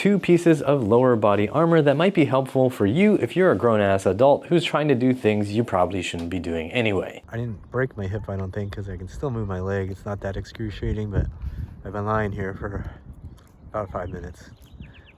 2 pieces of lower body armor that might be helpful for you if you're a grown-ass adult who's trying to do things you probably shouldn't be doing anyway. I didn't break my hip, I don't think, because I can still move my leg. It's not that excruciating, but I've been lying here for about 5 minutes,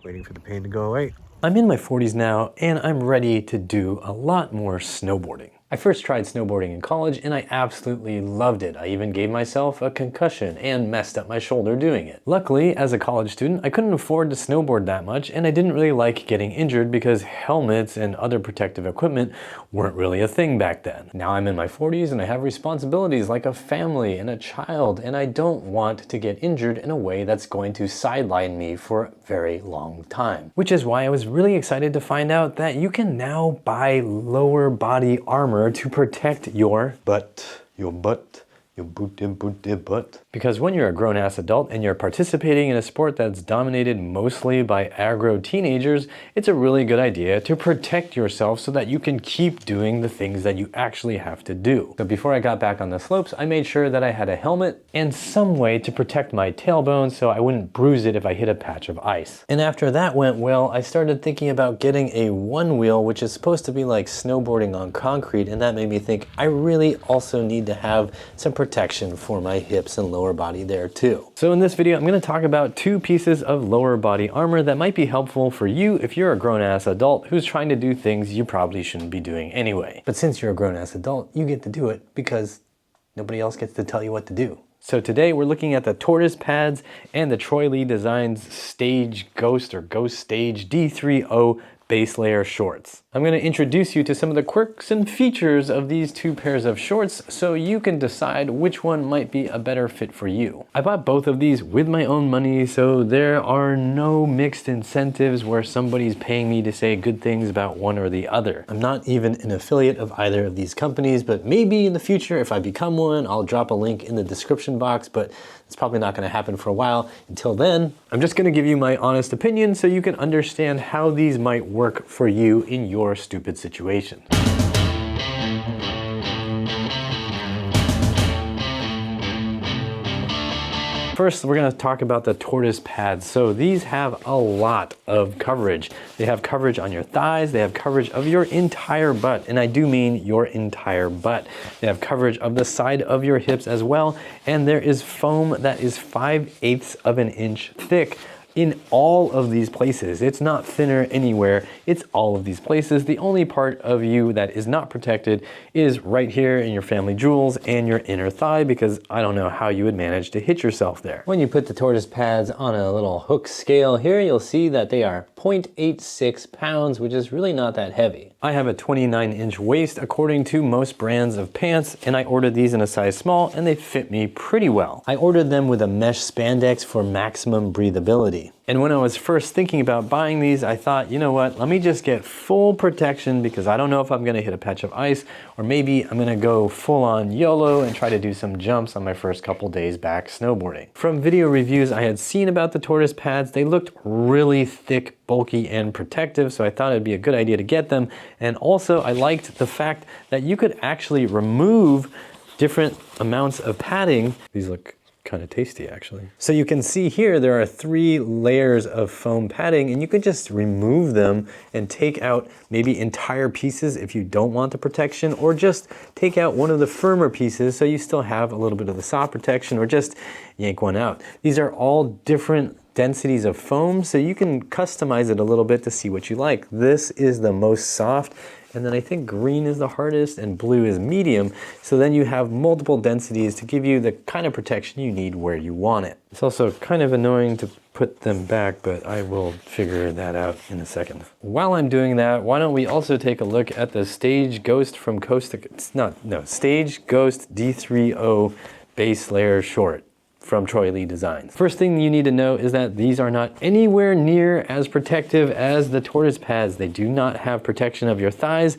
waiting for the pain to go away. I'm in my 40s now, and I'm ready to do a lot more snowboarding. I first tried snowboarding in college and I absolutely loved it. I even gave myself a concussion and messed up my shoulder doing it. Luckily, as a college student, I couldn't afford to snowboard that much and I didn't really like getting injured because helmets and other protective equipment weren't really a thing back then. Now I'm in my 40s and I have responsibilities like a family and a child, and I don't want to get injured in a way that's going to sideline me for a very long time. Which is why I was really excited to find out that you can now buy lower body armor to protect your butt. Because when you're a grown-ass adult and you're participating in a sport that's dominated mostly by aggro teenagers, it's a really good idea to protect yourself so that you can keep doing the things that you actually have to do. So before I got back on the slopes, I made sure that I had a helmet and some way to protect my tailbone so I wouldn't bruise it if I hit a patch of ice. And after that went well, I started thinking about getting a Onewheel, which is supposed to be like snowboarding on concrete, and that made me think I really also need to have some protection for my hips and lower body there too. So in this video, I'm going to talk about 2 pieces of lower body armor that might be helpful for you if you're a grown-ass adult who's trying to do things you probably shouldn't be doing anyway. But since you're a grown-ass adult, you get to do it because nobody else gets to tell you what to do. So today we're looking at the Tortoise Pads and the Troy Lee Designs Stage Ghost or Ghost Stage D3O base layer shorts. I'm going to introduce you to some of the quirks and features of these 2 pairs of shorts so you can decide which one might be a better fit for you. I bought both of these with my own money, so there are no mixed incentives where somebody's paying me to say good things about one or the other. I'm not even an affiliate of either of these companies, but maybe in the future if I become one, I'll drop a link in the description box, but it's probably not going to happen for a while. Until then, I'm just going to give you my honest opinion so you can understand how these might work for you in your stupid situation. First, we're going to talk about the Tortoise Pads. So these have a lot of coverage. They have coverage on your thighs, they have coverage of your entire butt, and I do mean your entire butt. They have coverage of the side of your hips as well, and there is foam that is 5/8 of an inch thick in all of these places. It's not thinner anywhere, it's all of these places. The only part of you that is not protected is right here in your family jewels and your inner thigh, because I don't know how you would manage to hit yourself there. When you put the Tortoise Pads on a little hook scale here, you'll see that they are 0.86 pounds, which is really not that heavy. I have a 29-inch waist according to most brands of pants, and I ordered these in a size small and they fit me pretty well. I ordered them with a mesh spandex for maximum breathability. And when I was first thinking about buying these, I thought, you know what, let me just get full protection because I don't know if I'm gonna hit a patch of ice, or maybe I'm gonna go full on YOLO and try to do some jumps on my first couple days back snowboarding. From video reviews I had seen about the Tortoise Pads, they looked really thick, bulky, and protective, so I thought it'd be a good idea to get them. And also I liked the fact that you could actually remove different amounts of padding. These look kind of tasty actually. So you can see here there are 3 layers of foam padding, and you could just remove them and take out maybe entire pieces if you don't want the protection, or just take out one of the firmer pieces so you still have a little bit of the soft protection, or just yank one out. These are all different densities of foam, so you can customize it a little bit to see what you like. This is the most soft, and then I think green is the hardest and blue is medium. So then you have multiple densities to give you the kind of protection you need where you want it. It's also kind of annoying to put them back, but I will figure that out in a second. While I'm doing that, why don't we also take a look at the Stage Ghost from Stage Ghost D3O base layer short from Troy Lee Designs. First thing you need to know is that these are not anywhere near as protective as the Tortoise Pads. They do not have protection of your thighs.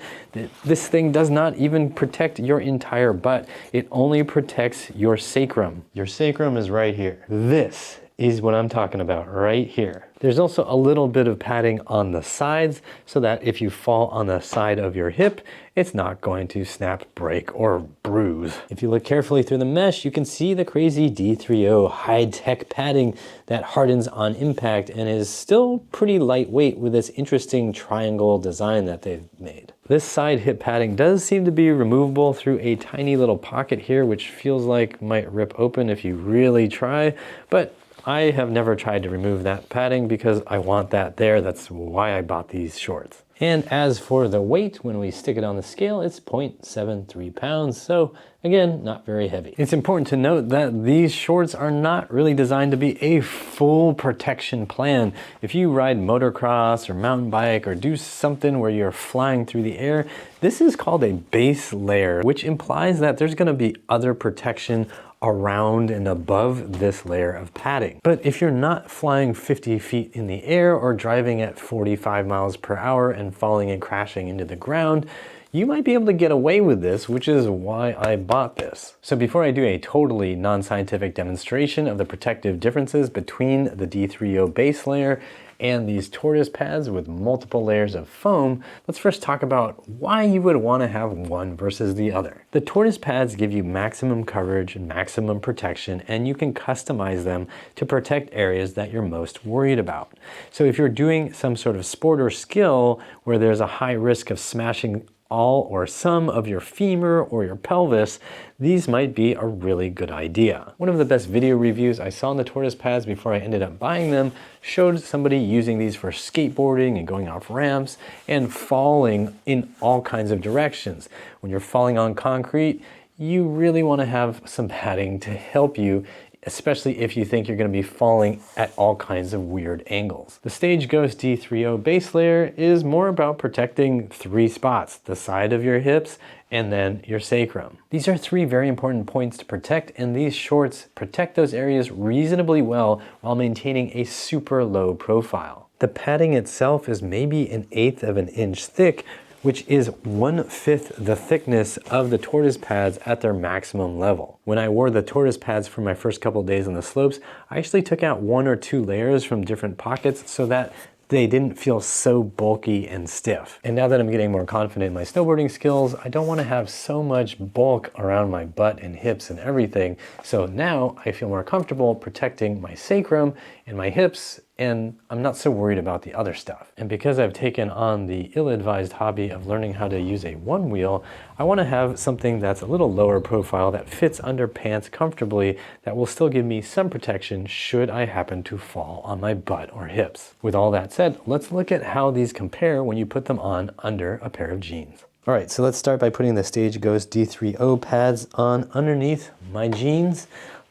This thing does not even protect your entire butt. It only protects your sacrum. Your sacrum is right here. This is what I'm talking about right here. There's also a little bit of padding on the sides so that if you fall on the side of your hip, it's not going to snap, break, or bruise. If you look carefully through the mesh, you can see the crazy D3O high-tech padding that hardens on impact and is still pretty lightweight with this interesting triangle design that they've made. This side hip padding does seem to be removable through a tiny little pocket here, which feels like might rip open if you really try, but I have never tried to remove that padding because I want that there. That's why I bought these shorts. And as for the weight, when we stick it on the scale, it's 0.73 pounds. So again, not very heavy. It's important to note that these shorts are not really designed to be a full protection plan. If you ride motocross or mountain bike or do something where you're flying through the air, this is called a base layer, which implies that there's gonna be other protection around and above this layer of padding. But if you're not flying 50 feet in the air or driving at 45 miles per hour and falling and crashing into the ground, you might be able to get away with this, which is why I bought this. So before I do a totally non-scientific demonstration of the protective differences between the D3O base layer and these Tortoise pads with multiple layers of foam, let's first talk about why you would want to have one versus the other. The Tortoise pads give you maximum coverage and maximum protection, and you can customize them to protect areas that you're most worried about. So if you're doing some sort of sport or skill where there's a high risk of smashing all or some of your femur or your pelvis, these might be a really good idea. One of the best video reviews I saw on the Tortoise pads before I ended up buying them showed somebody using these for skateboarding and going off ramps and falling in all kinds of directions. When you're falling on concrete, you really want to have some padding to help you, especially if you think you're going to be falling at all kinds of weird angles. The Stage Ghost D3O base layer is more about protecting 3 spots, the side of your hips and then your sacrum. These are 3 very important points to protect, and these shorts protect those areas reasonably well while maintaining a super low profile. The padding itself is maybe 1/8 of an inch thick, which is 1/5 the thickness of the Tortoise pads at their maximum level. When I wore the Tortoise pads for my first couple days on the slopes, I actually took out 1 or 2 layers from different pockets so that they didn't feel so bulky and stiff. And now that I'm getting more confident in my snowboarding skills, I don't want to have so much bulk around my butt and hips and everything. So now I feel more comfortable protecting my sacrum and my hips, and I'm not so worried about the other stuff. And because I've taken on the ill-advised hobby of learning how to use a Onewheel, I want to have something that's a little lower profile that fits under pants comfortably that will still give me some protection should I happen to fall on my butt or hips. With all that said, let's look at how these compare when you put them on under a pair of jeans. All right, so let's start by putting the Stage Ghost D3O pads on underneath my jeans.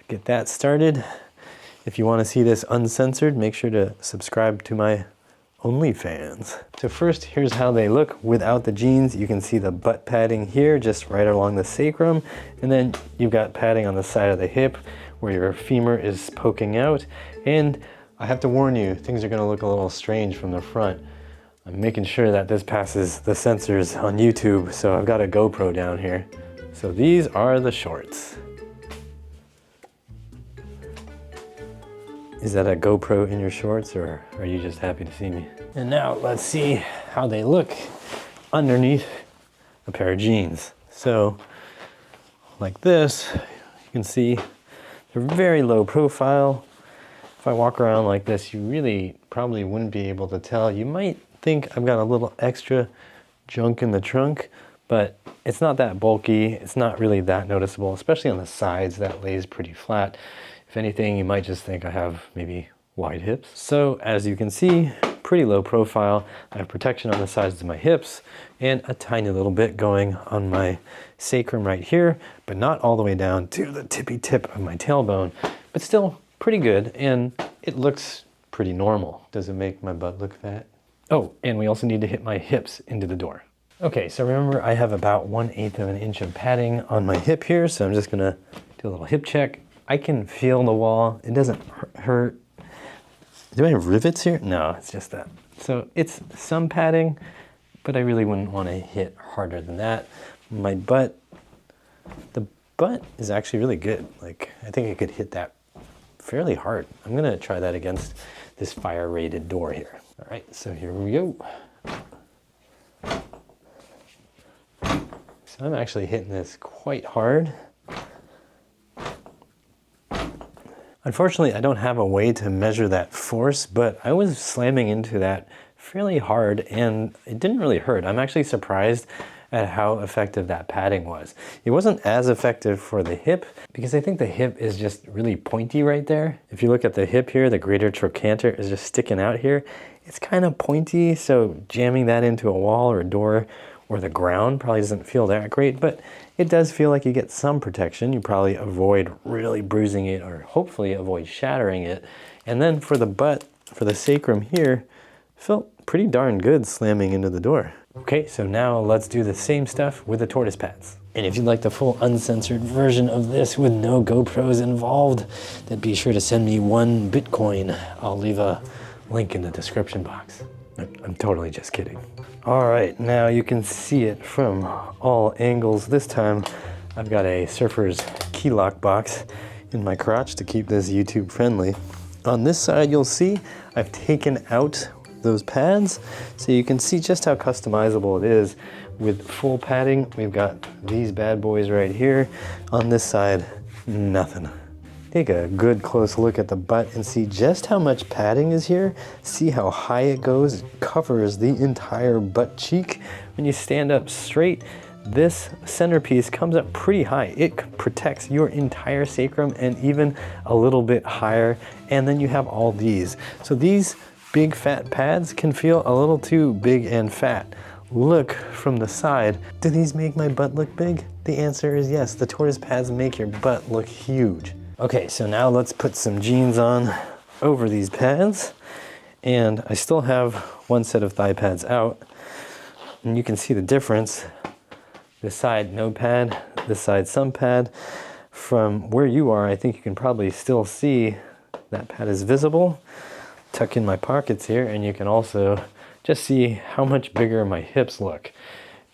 Get that started. If you want to see this uncensored, make sure to subscribe to my OnlyFans. So first, here's how they look without the jeans. You can see the butt padding here, just right along the sacrum. And then you've got padding on the side of the hip where your femur is poking out. And I have to warn you, things are gonna look a little strange from the front. I'm making sure that this passes the censors on YouTube, so I've got a GoPro down here. So these are the shorts. Is that a GoPro in your shorts, or are you just happy to see me? And now let's see how they look underneath a pair of jeans. So like this, you can see they're very low profile. If I walk around like this, you really probably wouldn't be able to tell. You might think I've got a little extra junk in the trunk, but it's not that bulky. It's not really that noticeable, especially on the sides. That lays pretty flat. If anything, you might just think I have maybe wide hips. So as you can see, pretty low profile. I have protection on the sides of my hips and a tiny little bit going on my sacrum right here, but not all the way down to the tippy tip of my tailbone, but still pretty good, and it looks pretty normal. Does it make my butt look fat? Oh, and we also need to hit my hips into the door. Okay, so remember I have about 1/8 of an inch of padding on my hip here, so I'm just gonna do a little hip check. I can feel the wall. It doesn't hurt. Do I have rivets here? No, it's just that. So it's some padding, but I really wouldn't want to hit harder than that. My butt, the butt is actually really good. Like, I think I could hit that fairly hard. I'm gonna try that against this fire rated door here. All right, so here we go. So I'm actually hitting this quite hard. Unfortunately, I don't have a way to measure that force, but I was slamming into that fairly hard and it didn't really hurt. I'm actually surprised at how effective that padding was. It wasn't as effective for the hip because I think the hip is just really pointy right there. If you look at the hip here, the greater trochanter is just sticking out here. It's kind of pointy, so jamming that into a wall or a door or the ground probably doesn't feel that great, but it does feel like you get some protection. You probably avoid really bruising it or hopefully avoid shattering it. And then for the butt, for the sacrum here, felt pretty darn good slamming into the door. Okay, so now let's do the same stuff with the Tortoise Pads. And if you'd like the full uncensored version of this with no GoPros involved, then be sure to send me 1 Bitcoin. I'll leave a link in the description box. I'm totally just kidding. All right, now you can see it from all angles. This time I've got a surfer's key lock box in my crotch to keep this YouTube friendly. On this side, you'll see I've taken out those pads so you can see just how customizable it is. With full padding, we've got these bad boys right here. On this side, nothing. Take a good close look at the butt and see just how much padding is here. See how high it goes. It covers the entire butt cheek. When you stand up straight, this centerpiece comes up pretty high. It protects your entire sacrum and even a little bit higher. And then you have all these. So these big fat pads can feel a little too big and fat. Look from the side. Do these make my butt look big? The answer is yes. The Tortoise Pads make your butt look huge. Okay, so now let's put some jeans on over these pads. And I still have 1 set of thigh pads out. And you can see the difference. This side, no pad. This side, some pad. From where you are, I think you can probably still see that pad is visible. Tuck in my pockets here, and you can also just see how much bigger my hips look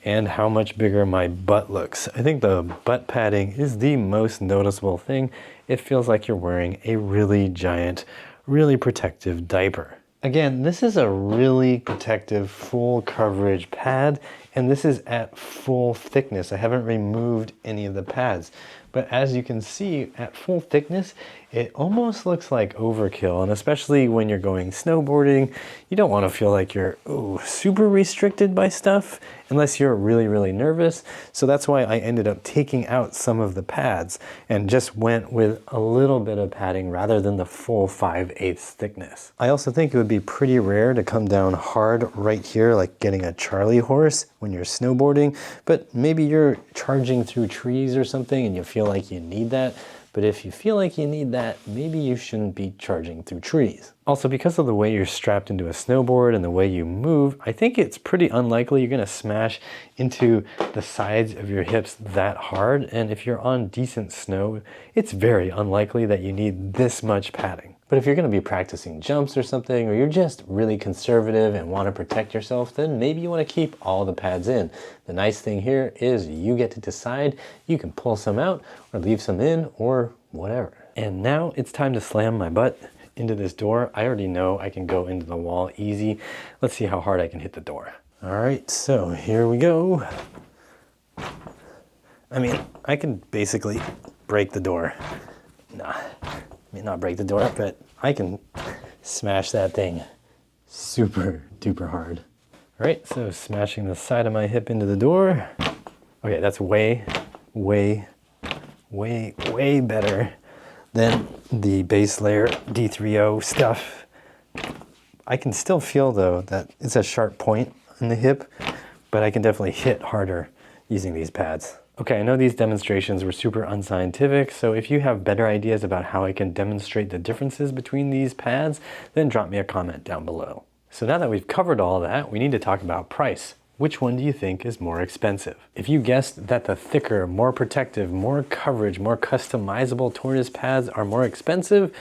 and how much bigger my butt looks. I think the butt padding is the most noticeable thing. It feels like you're wearing a really giant, really protective diaper. Again, this is a really protective full coverage pad, and this is at full thickness. I haven't removed any of the pads, but as you can see at full thickness, it almost looks like overkill. And especially when you're going snowboarding, you don't want to feel like you're super restricted by stuff unless you're really, really nervous. So that's why I ended up taking out some of the pads and just went with a little bit of padding rather than the full 5/8 thickness. I also think it would be pretty rare to come down hard right here, like getting a Charlie horse when you're snowboarding, but maybe you're charging through trees or something and you feel like you need that. But if you feel like you need that, maybe you shouldn't be charging through trees. Also, because of the way you're strapped into a snowboard and the way you move, I think it's pretty unlikely you're gonna smash into the sides of your hips that hard. And if you're on decent snow, it's very unlikely that you need this much padding. But if you're gonna be practicing jumps or something, or you're just really conservative and wanna protect yourself, then maybe you wanna keep all the pads in. The nice thing here is you get to decide. You can pull some out or leave some in or whatever. And now it's time to slam my butt into this door. I already know I can go into the wall easy. Let's see how hard I can hit the door. All right, so here we go. I mean, I can basically break the door. Nah. I mean, not break the door, but I can smash that thing super duper hard. All right, so smashing the side of my hip into the door. Okay, that's way, way, way, way better than the base layer D3O stuff. I can still feel though that it's a sharp point in the hip, but I can definitely hit harder using these pads. Okay, I know these demonstrations were super unscientific, so if you have better ideas about how I can demonstrate the differences between these pads, then drop me a comment down below. So now that we've covered all that, we need to talk about price. Which one do you think is more expensive? If you guessed that the thicker, more protective, more coverage, more customizable Tortoise pads are more expensive,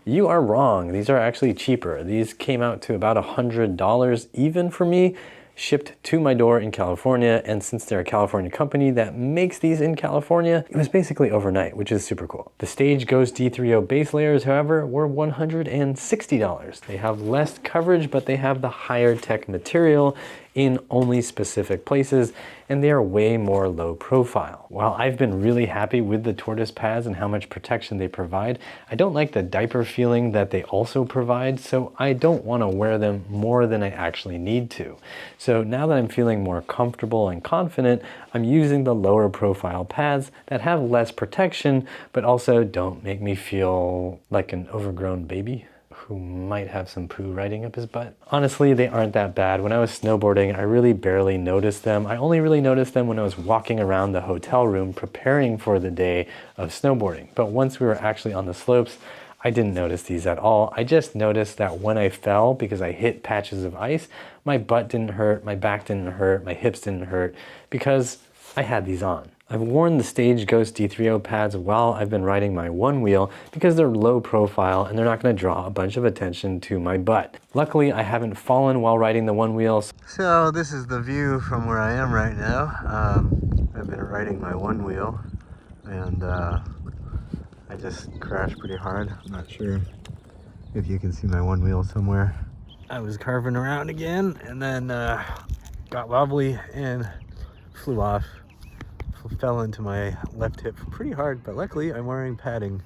you are wrong. These are actually cheaper. These came out to about $100 even for me. shipped to my door in California. And since they're a California company that makes these in California, it was basically overnight, which is super cool. The Stage Ghost D3O base layers, however, were $160. They have less coverage, but they have the higher tech material in only specific places, and they are way more low profile. While I've been really happy with the Tortoise Pads and how much protection they provide, I don't like the diaper feeling that they also provide, so I don't want to wear them more than I actually need to. So now that I'm feeling more comfortable and confident, I'm using the lower profile pads that have less protection, but also don't make me feel like an overgrown baby who might have some poo riding up his butt. Honestly, they aren't that bad. When I was snowboarding, I really barely noticed them. I only really noticed them when I was walking around the hotel room preparing for the day of snowboarding. But once we were actually on the slopes, I didn't notice these at all. I just noticed that when I fell, because I hit patches of ice, my butt didn't hurt, my back didn't hurt, my hips didn't hurt, because I had these on. I've worn the Stage Ghost D3O pads while I've been riding my Onewheel because they're low profile and they're not going to draw a bunch of attention to my butt. Luckily, I haven't fallen while riding the Onewheel. So this is the view from where I am right now. I've been riding my Onewheel, and I just crashed pretty hard. I'm not sure if you can see my Onewheel somewhere. I was carving around again and then got wobbly and flew off. Fell into my left hip pretty hard, but luckily I'm wearing padding.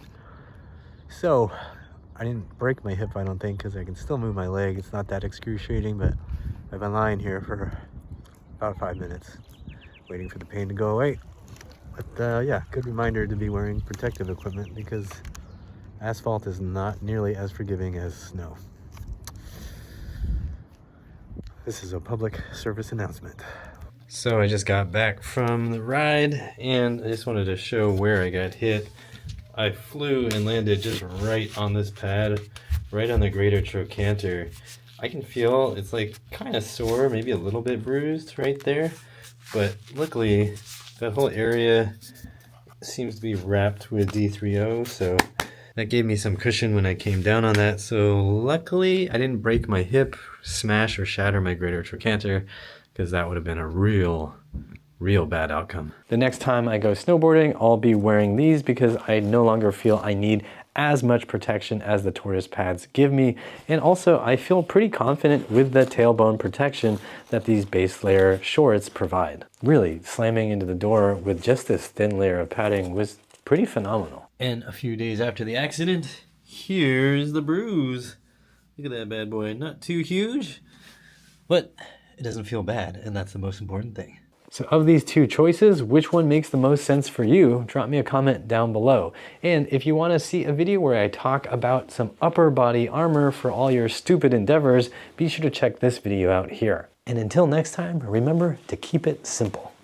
So I didn't break my hip, I don't think, because I can still move my leg. It's not that excruciating, but I've been lying here for about 5 minutes waiting for the pain to go away. But yeah, good reminder to be wearing protective equipment because asphalt is not nearly as forgiving as snow. This is a public service announcement. So I just got back from the ride and I just wanted to show where I got hit. I flew and landed just right on this pad, right on the greater trochanter. I can feel it's like kind of sore, maybe a little bit bruised right there, but luckily that whole area seems to be wrapped with D3O, so that gave me some cushion when I came down on that. So luckily I didn't break my hip, smash or shatter my greater trochanter, because that would have been a real bad outcome. The next time I go snowboarding, I'll be wearing these because I no longer feel I need as much protection as the Tortoise Pads give me. And also I feel pretty confident with the tailbone protection that these base layer shorts provide. Really, slamming into the door with just this thin layer of padding was pretty phenomenal. And a few days after the accident, here's the bruise. Look at that bad boy, not too huge, but it doesn't feel bad, and that's the most important thing. So of these two choices, which one makes the most sense for you? Drop me a comment down below. And if you want to see a video where I talk about some upper body armor for all your stupid endeavors, be sure to check this video out here. And until next time, remember to keep it simple.